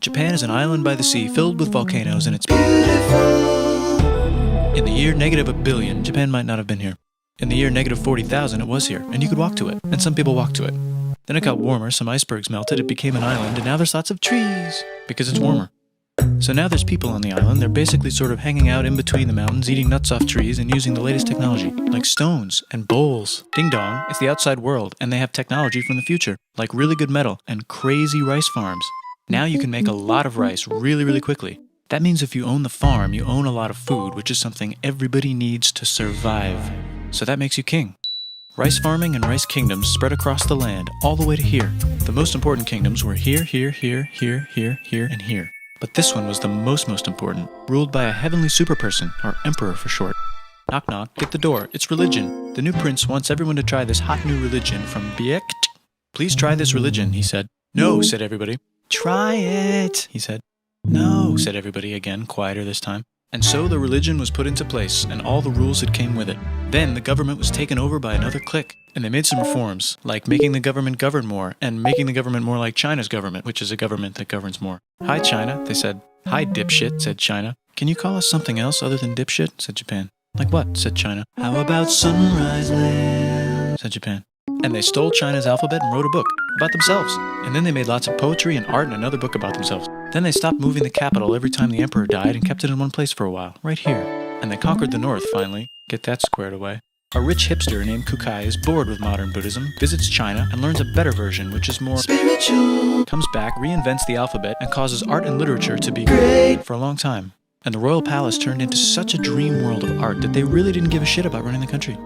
Japan is an island by the sea filled with volcanoes and it's beautiful. In the year negative a billion, Japan might not have been here. In the year negative 40,000, it was here, and you could walk to it, and some people walked to it. Then it got warmer, some icebergs melted, it became an island, and now there's lots of trees, because it's warmer. So now there's people on the island, they're basically sort of hanging out in between the mountains, eating nuts off trees, and using the latest technology, like stones and bowls. Ding dong, it's the outside world, and they have technology from the future, like really good metal and crazy rice farms. Now you can make a lot of rice really, really quickly. That means if you own the farm, you own a lot of food, which is something everybody needs to survive. So that makes you king. Rice farming and rice kingdoms spread across the land, all the way to here. The most important kingdoms were here, here, here, here, here, here, and here. But this one was the most important, ruled by a heavenly superperson, or emperor for short. Knock knock, get the door, it's religion. The new prince wants everyone to try this hot new religion from Biekt. Please try this religion, he said. No, said everybody. Try it, he said. No, said everybody again, quieter this time. And so the religion was put into place, and all the rules that came with it. Then the government was taken over by another clique, and they made some reforms, like making the government govern more, and making the government more like China's government, which is a government that governs more. Hi, China, they said. Hi, dipshit, said China. Can you call us something else other than dipshit, said Japan. Like what, said China. How about Sunrise Land, said Japan. And they stole China's alphabet and wrote a book about themselves. And then they made lots of poetry and art and another book about themselves. Then they stopped moving the capital every time the emperor died and kept it in one place for a while, right here. And they conquered the north finally. Get that squared away. A rich hipster named Kukai is bored with modern Buddhism, visits China, and learns a better version which is more spiritual. Comes back, reinvents the alphabet, and causes art and literature to be great for a long time. And the royal palace turned into such a dream world of art that they really didn't give a shit about running the country.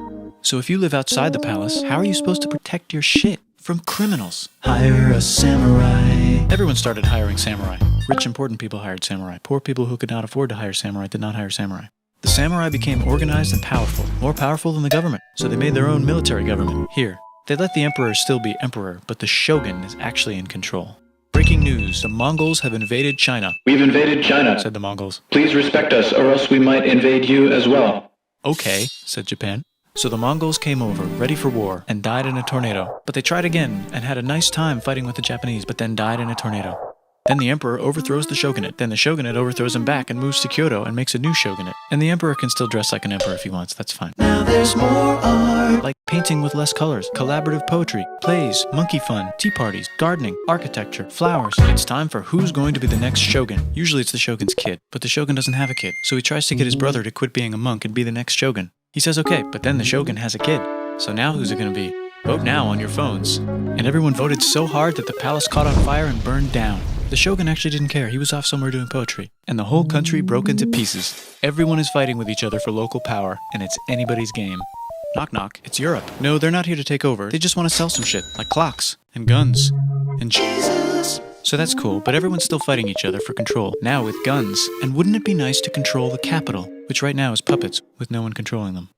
So if you live outside the palace, how are you supposed to protect your shit from criminals? Hire a samurai. Everyone started hiring samurai. Rich, important people hired samurai. Poor people who could not afford to hire samurai did not hire samurai. The samurai became organized and powerful, more powerful than the government. So they made their own military government, here. They let the emperor still be emperor, but the shogun is actually in control. Breaking news, the Mongols have invaded China. We've invaded China, said the Mongols. Please respect us, or else we might invade you as well. Okay, said Japan. So the Mongols came over, ready for war, and died in a tornado. But they tried again, and had a nice time fighting with the Japanese, but then died in a tornado. Then the emperor overthrows the shogunate. Then the shogunate overthrows him back and moves to Kyoto and makes a new shogunate. And the emperor can still dress like an emperor if he wants, that's fine. Now there's more art. Like painting with less colors, collaborative poetry, plays, monkey fun, tea parties, gardening, architecture, flowers. It's time for who's going to be the next shogun. Usually it's the shogun's kid, but the shogun doesn't have a kid. So he tries to get his brother to quit being a monk and be the next shogun. He says okay, but then the shogun has a kid. So now who's it gonna be? Vote now on your phones. And everyone voted so hard that the palace caught on fire and burned down. The shogun actually didn't care, he was off somewhere doing poetry. And the whole country broke into pieces. Everyone is fighting with each other for local power, and it's anybody's game. Knock knock, it's Europe. No, they're not here to take over, they just want to sell some shit, like clocks, and guns, and Jesus. So that's cool, but everyone's still fighting each other for control, now with guns. And wouldn't it be nice to control the capital, which right now is puppets, with no one controlling them?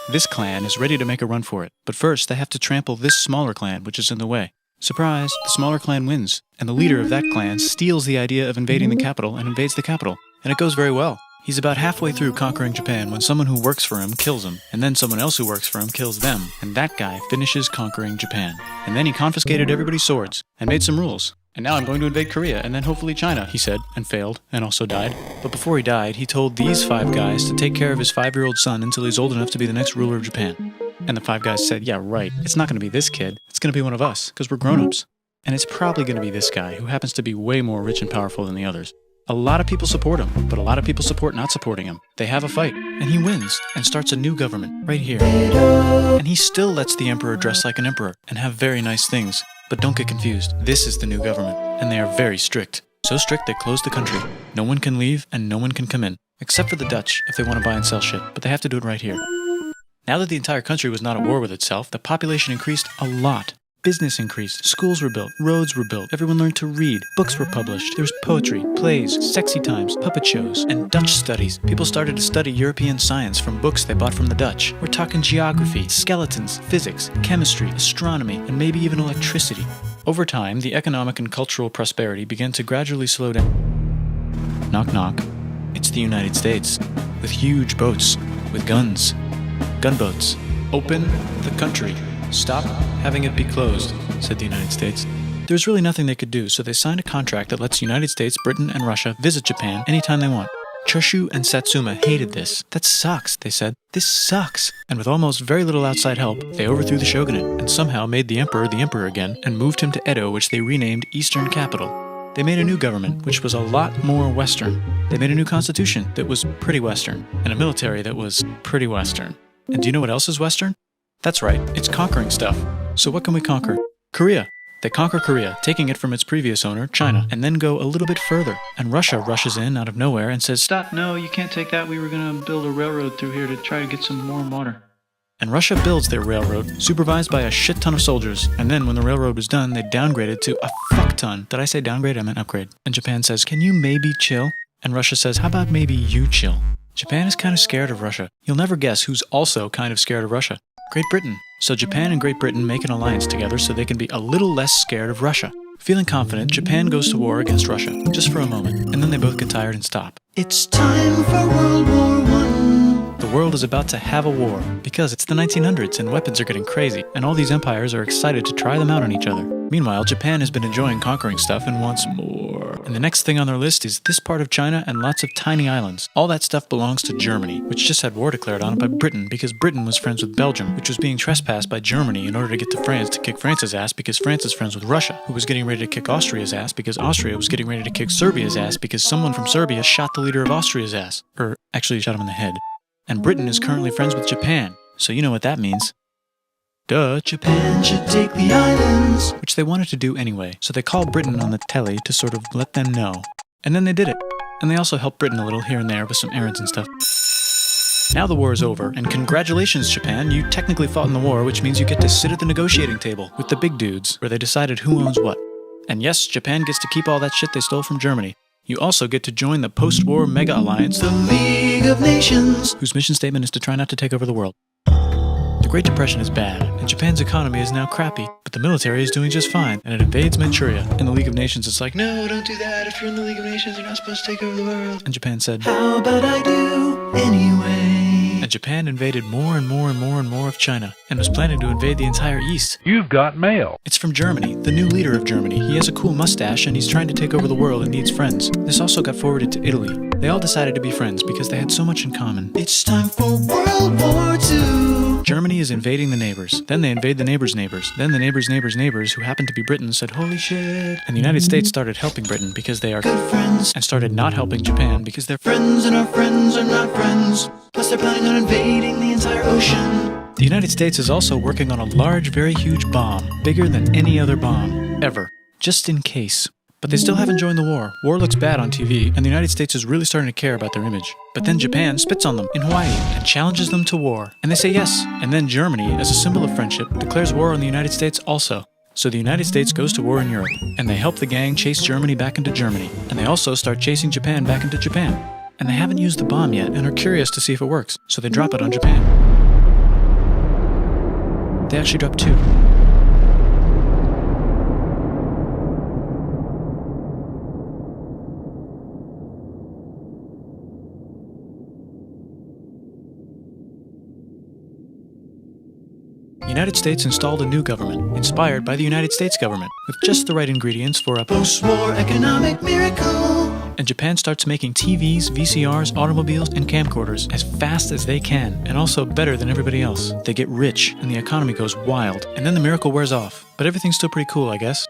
This clan is ready to make a run for it, but first they have to trample this smaller clan, which is in the way. Surprise, the smaller clan wins, and the leader of that clan steals the idea of invading the capital and invades the capital. And it goes very well. He's about halfway through conquering Japan when someone who works for him kills him, and then someone else who works for him kills them, and that guy finishes conquering Japan. And then he confiscated everybody's swords, and made some rules. And now I'm going to invade Korea, and then hopefully China, he said, and failed, and also died. But before he died, he told these 5 guys to take care of his 5-year-old son until he's old enough to be the next ruler of Japan. And the 5 guys said, yeah, right, it's not going to be this kid, it's going to be one of us, because we're grown-ups. And it's probably going to be this guy, who happens to be way more rich and powerful than the others. A lot of people support him, but a lot of people support not supporting him. They have a fight, and he wins, and starts a new government, right here. And he still lets the emperor dress like an emperor, and have very nice things. But don't get confused, this is the new government, and they are very strict. So strict they closed the country. No one can leave, and no one can come in. Except for the Dutch, if they want to buy and sell shit, but they have to do it right here. Now that the entire country was not at war with itself, the population increased a lot. Business increased, schools were built, roads were built, everyone learned to read, books were published, there was poetry, plays, sexy times, puppet shows, and Dutch studies. People started to study European science from books they bought from the Dutch. We're talking geography, skeletons, physics, chemistry, astronomy, and maybe even electricity. Over time, the economic and cultural prosperity began to gradually slow down. Knock knock. It's the United States, with huge boats, with guns. Gunboats. Open the country. Stop having it be closed, said the United States. There was really nothing they could do, so they signed a contract that lets the United States, Britain, and Russia visit Japan anytime they want. Choshu and Satsuma hated this. That sucks, they said. This sucks. And with almost very little outside help, they overthrew the shogunate and somehow made the emperor again and moved him to Edo, which they renamed Eastern Capital. They made a new government, which was a lot more Western. They made a new constitution that was pretty Western, and a military that was pretty Western. And do you know what else is Western? That's right, it's conquering stuff. So what can we conquer? Korea. They conquer Korea, taking it from its previous owner, China, and then go a little bit further. And Russia rushes in out of nowhere and says, "Stop, no, you can't take that. We were going to build a railroad through here to try to get some warm water." And Russia builds their railroad, supervised by a shit ton of soldiers. And then when the railroad was done, they downgraded to a fuck ton. Did I say downgrade? I meant upgrade. And Japan says, "Can you maybe chill?" And Russia says, "How about maybe you chill?" Japan is kind of scared of Russia. You'll never guess who's also kind of scared of Russia. Great Britain. So Japan and Great Britain make an alliance together so they can be a little less scared of Russia. Feeling confident, Japan goes to war against Russia, just for a moment, and then they both get tired and stop. It's time for World War I. The world is about to have a war, because it's the 1900s and weapons are getting crazy, and all these empires are excited to try them out on each other. Meanwhile, Japan has been enjoying conquering stuff and wants more. And the next thing on their list is this part of China and lots of tiny islands. All that stuff belongs to Germany, which just had war declared on it by Britain because Britain was friends with Belgium, which was being trespassed by Germany in order to get to France to kick France's ass because France is friends with Russia, who was getting ready to kick Austria's ass because Austria was getting ready to kick Serbia's ass because someone from Serbia shot the leader of Austria's ass. Or actually shot him in the head. And Britain is currently friends with Japan, so you know what that means. Duh, Japan should take the islands. Which they wanted to do anyway, so they called Britain on the telly to sort of let them know. And then they did it. And they also helped Britain a little here and there with some errands and stuff. Now the war is over, and congratulations, Japan, you technically fought in the war, which means you get to sit at the negotiating table with the big dudes, where they decided who owns what. And yes, Japan gets to keep all that shit they stole from Germany. You also get to join the post-war mega alliance, the League of Nations, whose mission statement is to try not to take over the world. The Great Depression is bad, and Japan's economy is now crappy, but the military is doing just fine, and it invades Manchuria. In the League of Nations, it's like, no, don't do that. If you're in the League of Nations, you're not supposed to take over the world. And Japan said, how about I do anyway? And Japan invaded more and more and more and more of China, and was planning to invade the entire East. You've got mail. It's from Germany, the new leader of Germany. He has a cool mustache, and he's trying to take over the world and needs friends. This also got forwarded to Italy. They all decided to be friends because they had so much in common. It's time for World War II. Germany is invading the neighbors. Then they invade the neighbors' neighbors. Then the neighbors' neighbors' neighbors, who happened to be Britain, said, holy shit. And the United States started helping Britain because they are good friends, and started not helping Japan because they're friends and our friends are not friends. Plus they're planning on invading the entire ocean. The United States is also working on a large, very huge bomb, bigger than any other bomb, ever, just in case. But they still haven't joined the war. War looks bad on TV, and the United States is really starting to care about their image. But then Japan spits on them in Hawaii and challenges them to war. And they say yes. And then Germany, as a symbol of friendship, declares war on the United States also. So the United States goes to war in Europe, and they help the gang chase Germany back into Germany. And they also start chasing Japan back into Japan. And they haven't used the bomb yet and are curious to see if it works, so they drop it on Japan. They actually drop 2. The United States installed a new government, inspired by the United States government, with just the right ingredients for a post-war economic miracle. And Japan starts making TVs, VCRs, automobiles, and camcorders as fast as they can, and also better than everybody else. They get rich, and the economy goes wild, and then the miracle wears off. But everything's still pretty cool, I guess.